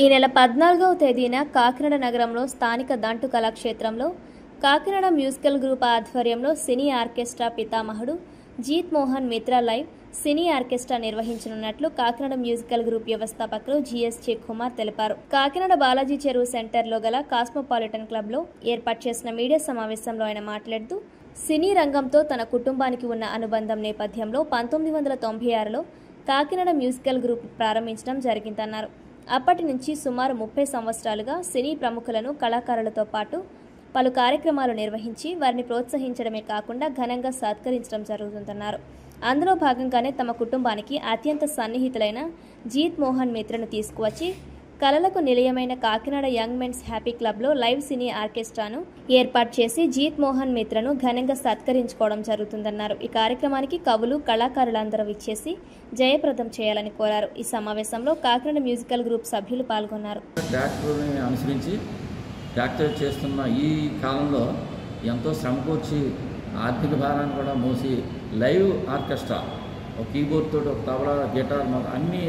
ఈ నెల 14వ తేదీన కాకినాడ నగరంలో స్థానిక దంటు కళాక్షేత్రంలో కాకినాడ మ్యూజికల్ గ్రూప్ ఆధ్వర్యంలో సినీ ఆర్కెస్ట్రా పితామహుడు జీత్ మోహన్ మిత్రా లైవ్ సినీ ఆర్కెస్ట్రా నిర్వహించనున్నట్లు కాకినాడ మ్యూజికల్ గ్రూప్ వ్యవస్థాపకులు జిఎస్జే కుమార్ తెలిపారు. కాకినాడ బాలాజీ చెరువు సెంటర్లో గల కాస్మోపాలిటన్ క్లబ్లో ఏర్పాటు చేసిన మీడియా సమావేశంలో ఆయన మాట్లాడుతూ సినీ రంగంతో తన కుటుంబానికి ఉన్న అనుబంధం నేపథ్యంలో 1996లో కాకినాడ మ్యూజికల్ గ్రూప్ ప్రారంభించడం జరిగిందన్నారు. అప్పటి నుంచి సుమారు 30 సంవత్సరాలుగా సినీ ప్రముఖులను కళాకారులతో పాటు పలు కార్యక్రమాలు నిర్వహించి వారిని ప్రోత్సహించడమే కాకుండా ఘనంగా సత్కరించడం జరుగుతుందన్నారు. అందులో భాగంగానే తమ కుటుంబానికి అత్యంత సన్నిహితులైన జీత్ మోహన్ మిత్రను తీసుకువచ్చి కళలకు నిలయమైన కాకినాడ యంగ్ మెన్స్ హ్యాపీ క్లబ్లో లైవ్ సినీ ఆర్కెస్ట్రాను ఏర్పాటు చేసి జీత్ మోహన్ మిత్రను ఘనంగా సత్కరించుకోవడం జరుగుతుందన్నారు. ఈ కార్యక్రమానికి కవులు కళాకారులందరూ విచ్చేసి జయప్రదం చేయాలని కోరారు. ఈ సమావేశంలో కాకినాడ మ్యూజికల్ గ్రూప్ సభ్యులు పాల్గొన్నారు. ట్రాక్టర్ చేస్తున్న ఈ కాలంలో ఎంతో శ్రమకూర్చి ఆర్థిక భారాన్ని కూడా మోసి లైవ్ ఆర్కెస్ట్రా ఒక కీబోర్డ్ తోటి ఒక తబలా గిటార్ అన్ని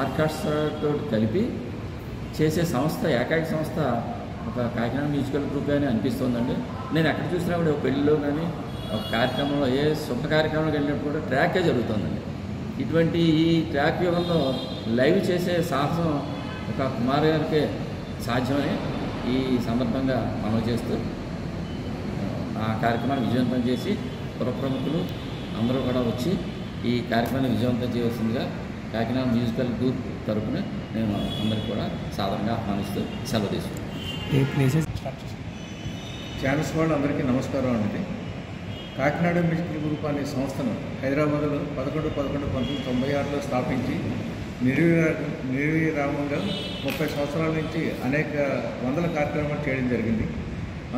ఆర్కెస్ట్రాతో కలిపి చేసే సంస్థ ఏకైక సంస్థ ఒక కాకినాడ మ్యూజికల్ గ్రూప్ అని అనిపిస్తుందండి. నేను ఎక్కడ చూసినా కూడా ఒక పెళ్ళిలో కానీ ఒక కార్యక్రమంలో ఏ శుభ కార్యక్రమాలకు వెళ్ళినప్పుడు కూడా ట్రాకే జరుగుతుందండి. ఇటువంటి ఈ ట్రాక్ యుగంలో లైవ్ చేసే సాహసం ఒక కుమార్ గారికే సాధ్యమని ఈ సందర్భంగా మనవి చేస్తూ ఆ కార్యక్రమాన్ని విజయవంతం చేసి ప్రముఖులు అందరూ కూడా వచ్చి ఈ కార్యక్రమాన్ని విజయవంతం చేయవలసిందిగా కాకినాడ మ్యూజికల్ గ్రూప్ తరఫున నేను అందరికీ కూడా సాధారణంగా ఆహ్వానిస్తూ సెలవు తీసుకున్నాను. ఛానల్స్ వాళ్ళు అందరికీ నమస్కారం అండి. కాకినాడ మ్యూజికల్ గ్రూప్ అనే సంస్థను హైదరాబాద్లో 11/11/1996లో స్థాపించి నిర్విరామంగా 30 సంవత్సరాల నుంచి అనేక వందల కార్యక్రమాలు చేయడం జరిగింది.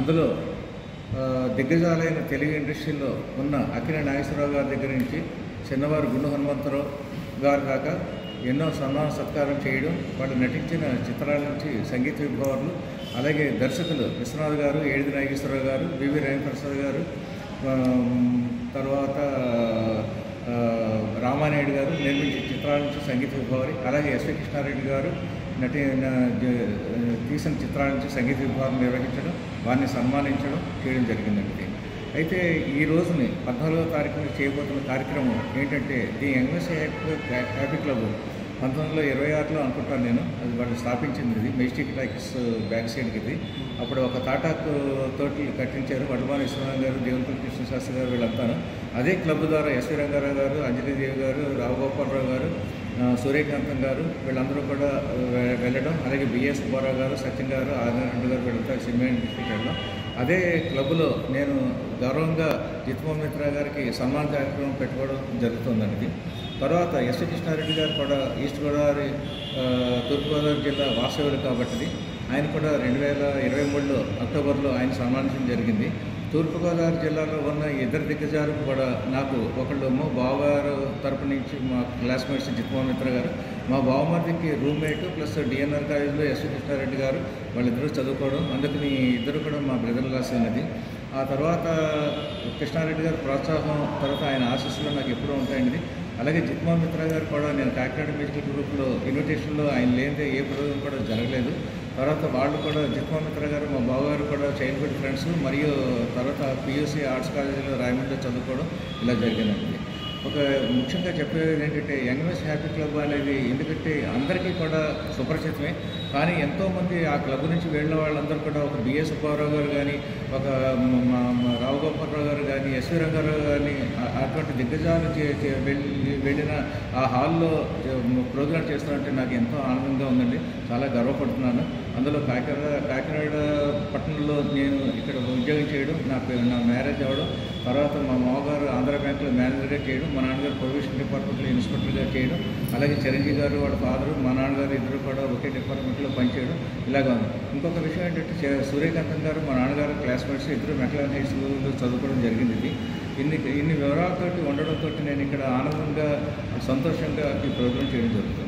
అందులో దిగ్గజాలైన తెలుగు ఇండస్ట్రీలో ఉన్న అక్కినేని నాగేశ్వరరావు గారి దగ్గర నుంచి చిన్నవారు గుండు హనుమంతరావు గారు దాకా ఎన్నో సన్మాన సత్కారం చేయడం, వాళ్ళు నటించిన చిత్రాల నుంచి సంగీత విభావాలు, అలాగే దర్శకులు విశ్వనాథ్ గారు, ఏడిది నాగేశ్వరరావు గారు, వివి రవిప్రసాద్ గారు, తర్వాత రామానాయుడు గారు నిర్మించిన చిత్రాల నుంచి సంగీత విభావరి, అలాగే ఎస్వి కృష్ణారెడ్డి గారు తీసిన చిత్రాల నుంచి సంగీత విభాగం నిర్వహించడం, వారిని సన్మానించడం చేయడం జరిగిందండి. అయితే ఈ రోజుని 14వ తారీఖున చేయబోతున్న కార్యక్రమం ఏంటంటే the young men's happy club 1926లో అనుకుంటాను నేను, అది వాళ్ళు స్థాపించింది. ఇది మెజిస్టిక్ టాకీస్ బ్యాక్ సైడ్కి ఇది. అప్పుడు ఒక తాటాకు తోటి కట్టించారు. వడ్లమాన విశ్వనాథ్ గారు, దేవులపల్లి కృష్ణశాస్త్రి గారు వీళ్ళంతా అదే క్లబ్ ద్వారా ఎస్వి రంగారావు గారు, అంజలీదేవి గారు, రావుగోపాలరావు గారు, సూర్యకాంతం గారు వీళ్ళందరూ కూడా వెళ్ళడం, అలాగే బిఎస్ సుబ్బారావు గారు, సత్యం గారు, ఆదినారాయణ గారు వీళ్ళంతా సిమెంట్ డిస్ట్రిక్ట్ వెళ్ళడం. అదే క్లబ్లో నేను గౌరవంగా జీత్ మోహన్ మిత్రా గారికి సన్మాన కార్యక్రమం పెట్టుకోవడం జరుగుతుందండి. తర్వాత ఎస్వి కృష్ణారెడ్డి గారు కూడా ఈస్ట్ గోదావరి తూర్పుగోదావరి జిల్లా వాస్తవ్యులు కాబట్టి ఆయన కూడా 2023లో అక్టోబర్లో ఆయన సన్మానించడం జరిగింది. తూర్పుగోదావరి జిల్లాలో ఉన్న ఇద్దరు దిగ్గజాలకు కూడా నాకు ఒకళ్ళు బావగారు తరపు నుంచి మా క్లాస్మేట్స్ జీత్ మోహన్ మిత్రా గారు, మా బావమర్దికి రూమ్మేట్ ప్లస్ డిఎన్ఆర్ కాలేజీలో ఎస్వి కృష్ణారెడ్డి గారు వాళ్ళిద్దరూ చదువుకోవడం, అందుకని ఇద్దరు కూడా మా బ్రదర్ క్లాస్ ఉన్నది. ఆ తర్వాత కృష్ణారెడ్డి గారు ప్రోత్సాహం, తర్వాత ఆయన ఆశీస్సులు నాకు ఎప్పుడూ ఉంటాయండి. అలాగే జీత్ మోహన్ మిత్రా గారు కూడా నేను కాకినాడ మ్యూజికల్ గ్రూప్లో ఇన్విటేషన్లో ఆయన లేనిదే ఏ ప్రోగ్రాం కూడా జరగలేదు. తర్వాత వాళ్ళు కూడా జీత్ మోహన్ మిత్రా గారు మా బావగారు కూడా చైల్డ్హుడ్ ఫ్రెండ్స్, మరియు తర్వాత పియూసీ ఆర్ట్స్ కాలేజీలో రాయమండ్రిలో చదువుకోవడం ఇలా జరిగిందండి. ఒక ముఖ్యంగా చెప్పేది ఏంటంటే యంగ్ మెన్స్ హ్యాపీ క్లబ్ అనేది ఎందుకంటే అందరికీ కూడా సుపరిచితమే, కానీ ఎంతోమంది ఆ క్లబ్ నుంచి వెళ్ళిన వాళ్ళందరూ కూడా ఒక బిఎస్ సుబ్బారావు గారు కానీ, ఒక రావుగోపాలరావు గారు కానీ, ఎస్వి రంగారావు కానీ అటువంటి దిగ్గజాలు వెళ్ళిన ఆ హాల్లో ప్రోగ్రాం చేస్తానంటే నాకు ఎంతో ఆనందంగా ఉందండి. చాలా గర్వపడుతున్నాను. అందులో కాకినాడ పట్టణంలో నేను ఇక్కడ ఉద్యోగం చేయడం, నా మ్యారేజ్ అవ్వడం, తర్వాత మా మామగారు ఆంధ్ర బ్యాంకులో మేనేజర్గా చేయడం, మా నాన్నగారు ప్రొవిషన్ డిపార్ట్మెంట్లో ఇన్స్పెక్టర్గా చేయడం, అలాగే చిరంజీవి గారు వాళ్ళ ఫాదరు మా నాన్నగారు ఇద్దరు కూడా ఒకే డిపార్ట్మెంట్లో పనిచేయడం ఇలాగా ఉంది. ఇంకొక విషయం ఏంటంటే సూర్యకాంతం గారు మా నాన్నగారు క్లాస్మేట్స్ ఇద్దరు మెక్లాన్ హై స్కూల్లో చదువుకోవడం జరిగింది. ఇన్ని వివరాలతోటి ఉండడంతో నేను ఇక్కడ ఆనందంగా సంతోషంగా ఈ ప్రోగ్రాం చేయడం జరుగుతుంది.